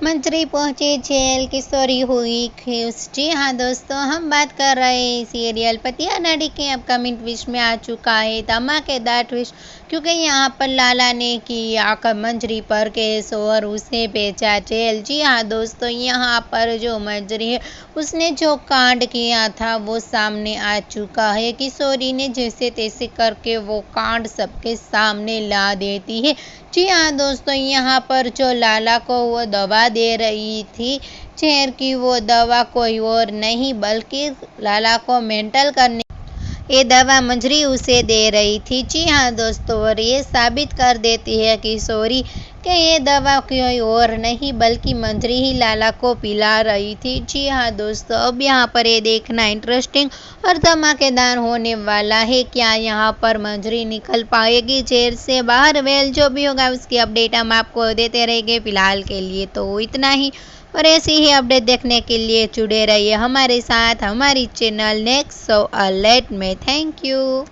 मंत्री पहुंचे जेल, किशोरी हुई खुश। जी हाँ दोस्तों, हम बात कर रहे हैं सीरियल पतिया नडी के अपकमिंग ट्विस्ट में आ चुका है धमाकेदार ट्विस्ट, क्योंकि यहाँ पर लाला ने किया मंजरी पर केस और उसे भेजा जेल। जी हाँ दोस्तों, यहाँ पर जो मंजरी है उसने जो कांड किया था वो सामने आ चुका है। किशोरी ने जैसे तैसे करके वो कांड सबके सामने ला देती है। जी हाँ दोस्तों, यहाँ पर जो लाला को वो दवा दे रही थी जहर की, वो दवा कोई और नहीं बल्कि लाला को मेंटल करने ये दवा मंजरी उसे दे रही थी। जी हाँ दोस्तों, और ये साबित कर देती है किशोरी कि ये दवा कोई और नहीं बल्कि मंजरी ही लाला को पिला रही थी। जी हाँ दोस्तों, अब यहाँ पर ये देखना इंटरेस्टिंग और धमाकेदार होने वाला है। क्या यहाँ पर मंजरी निकल पाएगी जेल से बाहर? वेल, जो भी होगा उसकी अपडेट हम आपको देते रहेंगे। फिलहाल के लिए तो इतना ही, और ऐसी ही अपडेट देखने के लिए जुड़े रहिए हमारे साथ, हमारी चैनल नेक्स्ट सो अलर्ट में। Thank you.